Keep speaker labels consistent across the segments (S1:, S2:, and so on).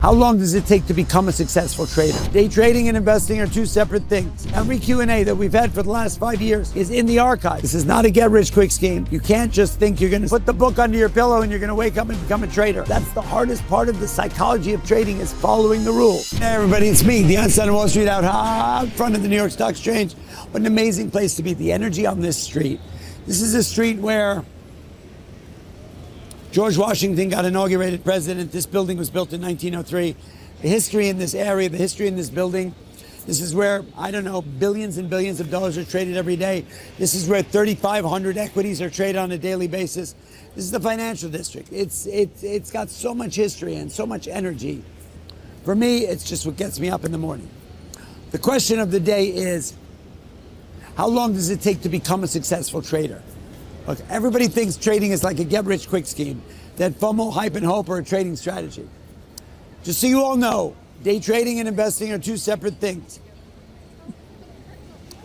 S1: How long does it take to become a successful trader? Day trading and investing are two separate things. Every Q&A that we've had for the last 5 years is in the archive. This is not a get-rich-quick scheme. You can't just think you're going to put the book under your pillow and you're going to wake up and become a trader. That's the hardest part of the psychology of trading, is following the rules. Hey everybody, it's me, the Son of Wall Street, out front of the New York Stock Exchange. What an amazing place to be. The energy on this street. This is a street where George Washington got inaugurated president. This building was built in 1903. The history in this area, the history in this building, this is where, I don't know, billions and billions of dollars are traded every day. This is where 3,500 equities are traded on a daily basis. This is the financial district. It's got so much history and so much energy. For me, it's just what gets me up in the morning. The question of the day is, how long does it take to become a successful trader? Look, everybody thinks trading is like a get-rich-quick scheme, that FOMO, hype, and hope are a trading strategy. Just so you all know, day trading and investing are two separate things.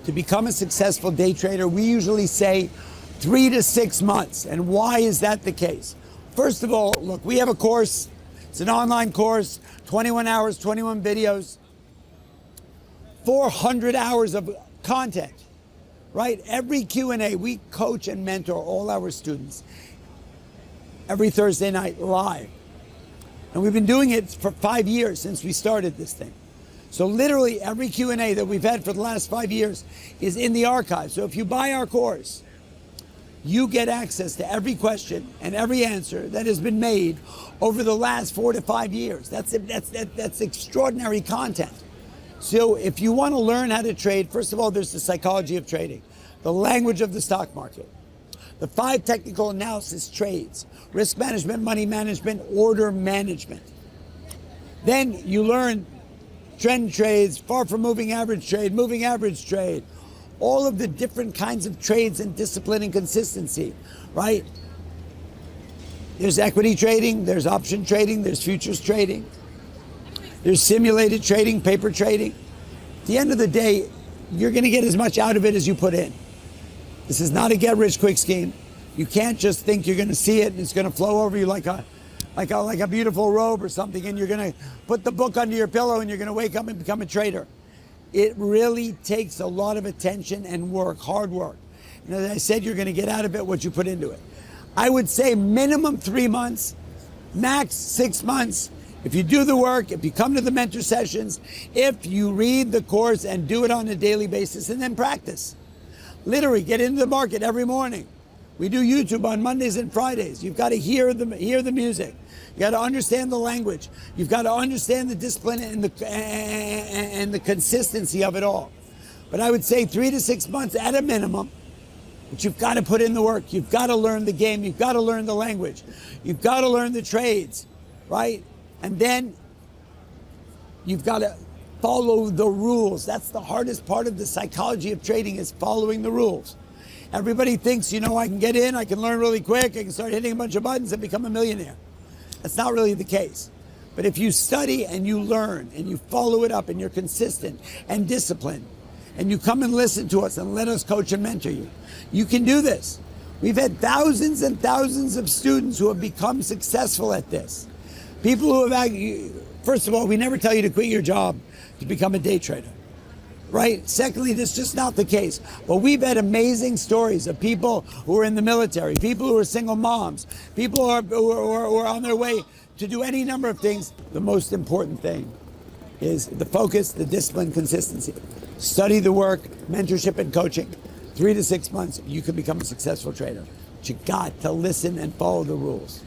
S1: To become a successful day trader, we usually say 3 to 6 months. And why is that the case? First of all, look, we have a course. It's an online course, 21 hours, 21 videos, 400 hours of content. Right? Every Q&A, we coach and mentor all our students every Thursday night live. And we've been doing it for 5 years since we started this thing. So literally every Q&A that we've had for the last 5 years is in the archive. So if you buy our course, you get access to every question and every answer that has been made over the last 4 to 5 years. That's extraordinary content. So if you want to learn how to trade, first of all, there's the psychology of trading, the language of the stock market, the 5 technical analysis trades, risk management, money management, order management. Then you learn trend trades, far from moving average trade, all of the different kinds of trades and discipline and consistency, right? There's equity trading, there's option trading, there's futures trading. There's simulated trading, paper trading. At the end of the day, you're going to get as much out of it as you put in. This is not a get-rich-quick scheme. You can't just think you're going to see it and it's going to flow over you like a beautiful robe or something, and you're going to put the book under your pillow and you're going to wake up and become a trader. It really takes a lot of attention and work, hard work. And as I said, you're going to get out of it what you put into it. I would say minimum 3 months, max 6 months. If you do the work, if you come to the mentor sessions, if you read the course and do it on a daily basis and then practice. Literally get into the market every morning. We do YouTube on Mondays and Fridays. You've got to hear the music. You got to understand the language. You've got to understand the discipline and the consistency of it all. But I would say 3 to 6 months at a minimum. But you've got to put in the work. You've got to learn the game. You've got to learn the language. You've got to learn the trades, right? And then you've got to follow the rules. That's the hardest part of the psychology of trading, is following the rules. Everybody thinks, I can get in, I can learn really quick, I can start hitting a bunch of buttons and become a millionaire. That's not really the case. But if you study and you learn and you follow it up and you're consistent and disciplined and you come and listen to us and let us coach and mentor you, you can do this. We've had thousands and thousands of students who have become successful at this. People who have, first of all, we never tell you to quit your job to become a day trader, right? Secondly, that's just not the case. But we've had amazing stories of people who are in the military, people who are single moms, people who are on their way to do any number of things. The most important thing is the focus, the discipline, consistency. Study the work, mentorship and coaching. 3 to 6 months, you can become a successful trader. But you got to listen and follow the rules.